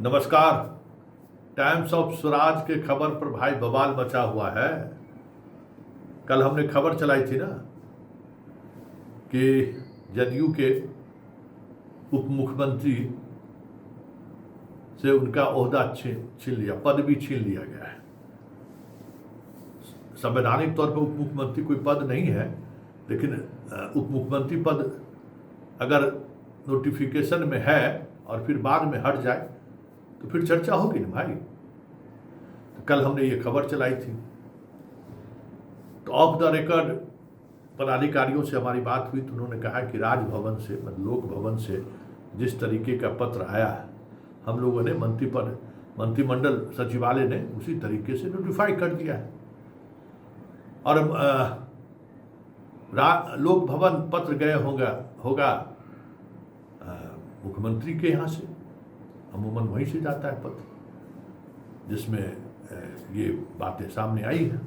नमस्कार। Times of Swaraj के खबर पर भाई बवाल मचा हुआ है। कल हमने खबर चलाई थी ना कि जदयू के उप मुख्यमंत्री से उनका ओहदा छीन लिया, पद भी छीन लिया गया है। संवैधानिक तौर पर उप मुख्यमंत्री कोई पद नहीं है, लेकिन उप मुख्यमंत्री पद अगर नोटिफिकेशन में है और फिर बाद में हट जाए तो फिर चर्चा होगी ना भाई। तो कल हमने ये खबर चलाई थी, तो ऑफ द रिकॉर्ड पदाधिकारियों से हमारी बात हुई तो उन्होंने कहा कि राजभवन से, मतलब लोक भवन से जिस तरीके का पत्र आया है, हम लोगों ने मंत्रिमंडल सचिवालय ने उसी तरीके से नोटिफाई कर दिया है। और लोक भवन पत्र गए होगा मुख्यमंत्री के यहाँ से, अमूमन वहीं से जाता है पत्र, जिसमें ये बातें सामने आई हैं।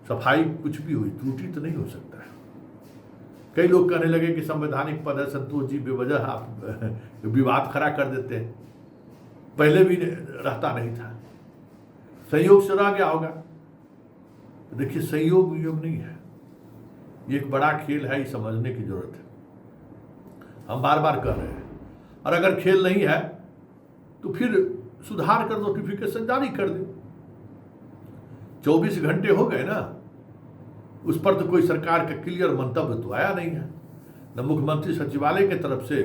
सफाई कुछ भी हुई, त्रुटि तो नहीं हो सकता है। कई लोग कहने लगे कि संवैधानिक पद है, संतोष जी बेवजह आप विवाद खड़ा कर देते हैं, पहले भी रहता नहीं था, संयोग से रह गया होगा। देखिए, संयोग वियोग नहीं है, ये एक बड़ा खेल है, ये समझने की जरूरत है। हम बार बार कह रहे हैं, और अगर खेल नहीं है तो फिर सुधार कर नोटिफिकेशन जारी कर दे। 24 घंटे हो गए ना, उस पर तो कोई सरकार का क्लियर मंतव्य तो आया नहीं है, न मुख्यमंत्री सचिवालय की तरफ से,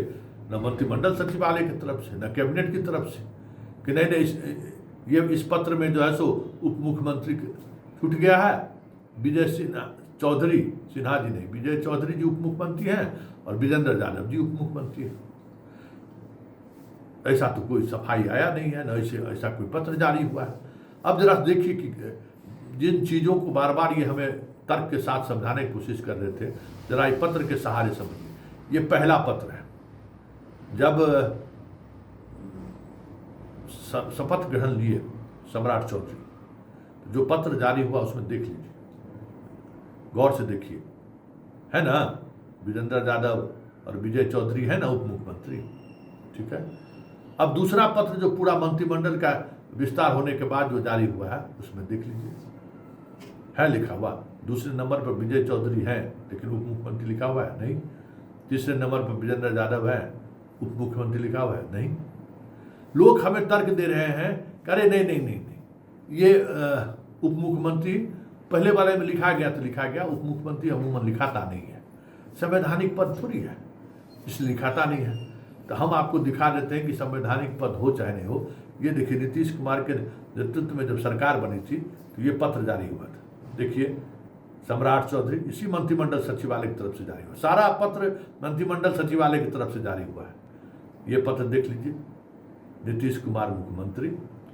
न मंत्रिमंडल सचिवालय की तरफ से, न कैबिनेट की तरफ से कि नहीं ये इस पत्र में जो है सो उप मुख्यमंत्री छूट गया है। विजय चौधरी सिन्हा जी नहीं, विजय चौधरी जी उप मुख्यमंत्री हैं और विजेंद्र यादव जी उप मुख्यमंत्री हैं। ऐसा तो कोई सफाई आया नहीं है, न ऐसा कोई पत्र जारी हुआ है। अब जरा देखिए कि जिन चीज़ों को बार बार ये हमें तर्क के साथ समझाने की कोशिश कर रहे थे, जरा ये पत्र के सहारे समझिए। ये पहला पत्र है, जब शपथ ग्रहण लिए सम्राट चौधरी, जो पत्र जारी हुआ उसमें देख लीजिए, गौर से देखिए, है ना, विजेंद्र यादव और विजय चौधरी है ना उप मुख्यमंत्री, ठीक है। अब दूसरा पत्र जो पूरा मंत्रिमंडल का विस्तार होने के बाद जो जारी हुआ है, उसमें देख लीजिए, है लिखा हुआ दूसरे नंबर पर विजय चौधरी हैं, लेकिन उप मुख्यमंत्री लिखा हुआ है नहीं। तीसरे नंबर पर विजेंद्र यादव है, उप मुख्यमंत्री लिखा हुआ है नहीं। लोग हमें तर्क दे रहे हैं, अरे नहीं, ये उप मुख्यमंत्री पहले वाले में लिखा गया तो लिखा गया, उप मुख्यमंत्री अमूमन लिखाता नहीं है, संवैधानिक पद थोड़ी है, इसलिए लिखाता नहीं है। तो हम आपको दिखा देते हैं कि संवैधानिक पद हो चाहे नहीं हो। ये देखिए, नीतीश कुमार के नेतृत्व में जब सरकार बनी थी तो ये पत्र जारी हुआ था। देखिए, सम्राट चौधरी इसी मंत्रिमंडल सचिवालय की तरफ से जारी हुआ, सारा पत्र मंत्रिमंडल सचिवालय की तरफ से जारी हुआ है। ये पत्र देख लीजिए, नीतीश कुमार मुख्यमंत्री,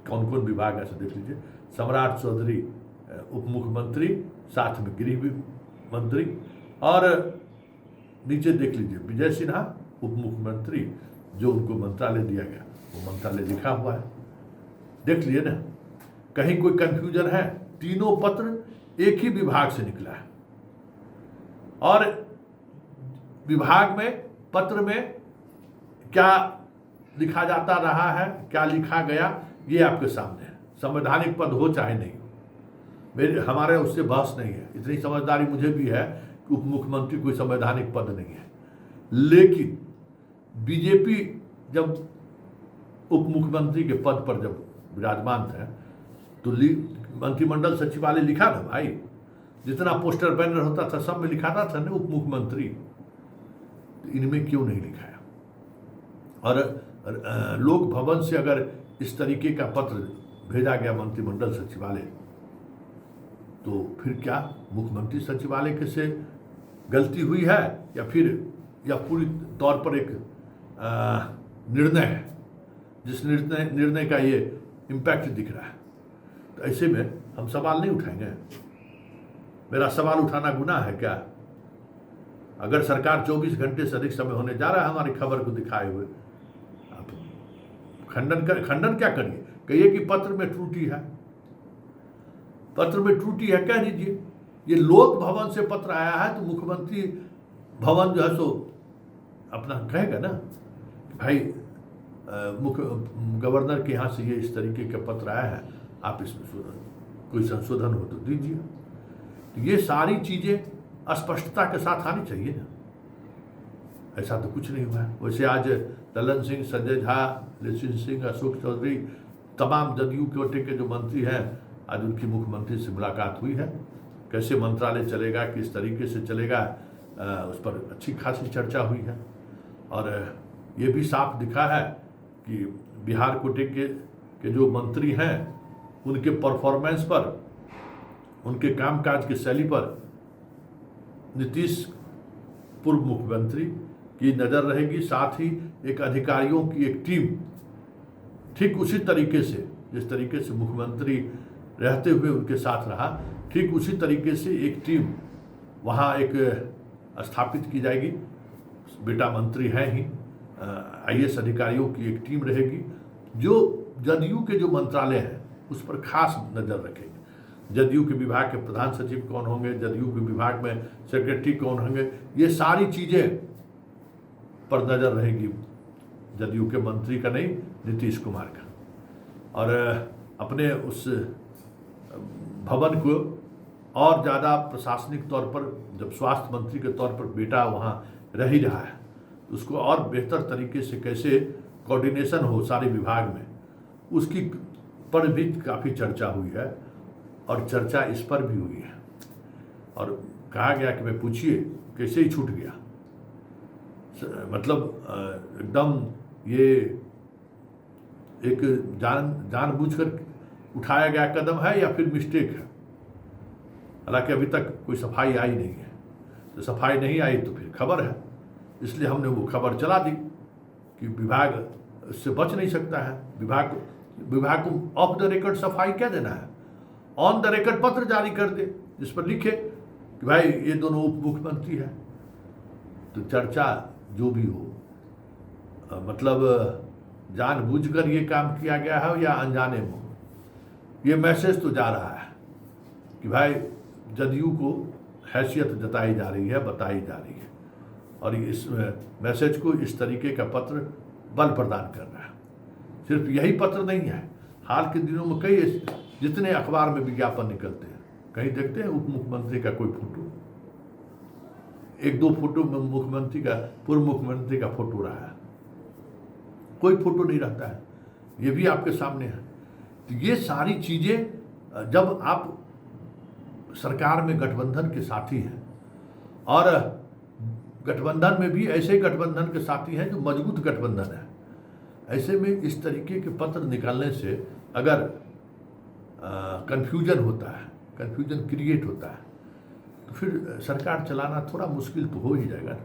कौन कौन विभाग है देख लीजिए, सम्राट चौधरी उप मुख्यमंत्री, साथ में गृह मंत्री, और नीचे देख लीजिए विजय सिन्हा उप मुख्यमंत्री, जो उनको मंत्रालय दिया गया वो मंत्रालय लिखा हुआ है। देख लिए ना, कहीं कोई कंफ्यूजन है? तीनों पत्र एक ही विभाग से निकला है, और विभाग में पत्र में क्या लिखा जाता रहा है, क्या लिखा गया, ये आपके सामने है। संवैधानिक पद हो चाहे नहीं, हमारे उससे बहस नहीं है, इतनी समझदारी मुझे भी है कि उप मुख्यमंत्री कोई संवैधानिक पद नहीं है। लेकिन बीजेपी जब उप मुख्यमंत्री के पद पर जब विराजमान थे तो मंत्रिमंडल सचिवालय लिखा ना भाई, जितना पोस्टर बैनर होता था सब में लिखाता था ना उप मुख्यमंत्री, तो इनमें क्यों नहीं लिखाया? और लोक भवन से अगर इस तरीके का पत्र भेजा गया मंत्रिमंडल सचिवालय, तो फिर क्या मुख्यमंत्री सचिवालय के से गलती हुई है, या पूरी तौर पर एक निर्णय है, जिस निर्णय का ये इम्पैक्ट दिख रहा है? तो ऐसे में हम सवाल नहीं उठाएंगे। मेरा सवाल उठाना गुनाह है क्या? अगर सरकार 24 घंटे से अधिक समय होने जा रहा है हमारी खबर को दिखाए हुए, आप खंडन क्या करिए, कहिए कि पत्र में त्रुटि है, पत्र में त्रुटि है कह दीजिए। ये लोक भवन से पत्र आया है तो मुख्यमंत्री भवन जो है सो अपना कहेगा ना, भाई मुख्य गवर्नर के यहाँ से ये इस तरीके के पत्र आए हैं, आप इसमें कोई संशोधन हो तो दीजिए। तो ये सारी चीज़ें स्पष्टता के साथ आनी चाहिए ना, ऐसा तो कुछ नहीं हुआ है। वैसे आज ललन सिंह, संजय झा, लेशिन सिंह, अशोक चौधरी, तमाम जदयू कोटे के जो मंत्री हैं, आज उनकी मुख्यमंत्री से मुलाकात हुई है। कैसे मंत्रालय चलेगा, किस तरीके से चलेगा, उस पर अच्छी खासी चर्चा हुई है। और ये भी साफ दिखा है कि बिहार कोटे के जो मंत्री हैं, उनके परफॉर्मेंस पर, उनके कामकाज की शैली पर नीतीश पूर्व मुख्यमंत्री की नज़र रहेगी। साथ ही एक अधिकारियों की एक टीम ठीक उसी तरीके से, जिस तरीके से मुख्यमंत्री रहते हुए उनके साथ रहा, ठीक उसी तरीके से एक टीम वहाँ एक स्थापित की जाएगी। बेटा मंत्री हैं ही, IAS अधिकारियों की एक टीम रहेगी जो जदयू के जो मंत्रालय हैं उस पर खास नज़र रखेगी। जदयू के विभाग के प्रधान सचिव कौन होंगे, जदयू के विभाग में सेक्रेटरी कौन होंगे, ये सारी चीज़ें पर नज़र रहेगी जदयू के मंत्री का, नहीं नीतीश कुमार का। और अपने उस भवन को और ज़्यादा प्रशासनिक तौर पर, जब स्वास्थ्य मंत्री के तौर पर बेटा वहाँ रह ही रहा है, उसको और बेहतर तरीके से कैसे कोऑर्डिनेशन हो सारे विभाग में, उसकी पर भी काफ़ी चर्चा हुई है। और चर्चा इस पर भी हुई है और कहा गया कि मैं पूछिए कैसे ही छूट गया। मतलब एकदम ये एक जानबूझकर उठाया गया कदम है या फिर मिस्टेक है। हालांकि अभी तक कोई सफाई आई नहीं है, तो सफाई नहीं आई तो फिर खबर है, इसलिए हमने वो खबर चला दी कि विभाग इससे बच नहीं सकता है। विभाग को ऑफ द रिकॉर्ड सफाई क्या देना है, ऑन द रिकॉर्ड पत्र जारी कर दे जिस पर लिखे कि भाई ये दोनों उप मुख्यमंत्री हैं। तो चर्चा जो भी हो, मतलब जानबूझकर ये काम किया गया है या अनजाने में, ये मैसेज तो जा रहा है कि भाई जदयू को हैसियत जताई जा रही है, बताई जा रही है। और इस मैसेज को इस तरीके का पत्र बल प्रदान कर रहा है। सिर्फ यही पत्र नहीं है, हाल के दिनों में कई जितने अखबार में विज्ञापन निकलते हैं, कहीं देखते हैं उप मुख्यमंत्री का कोई फोटो, एक दो फोटो में मुख्यमंत्री का, पूर्व मुख्यमंत्री का फोटो रहा है, कोई फोटो नहीं रहता है। ये भी आपके सामने है। तो ये सारी चीज़ें, जब आप सरकार में गठबंधन के साथी हैं और गठबंधन में भी ऐसे गठबंधन के साथी हैं जो मजबूत गठबंधन है, ऐसे में इस तरीके के पत्र निकालने से अगर कन्फ्यूजन होता है, कन्फ्यूजन क्रिएट होता है, तो फिर सरकार चलाना थोड़ा मुश्किल तो हो ही जाएगा।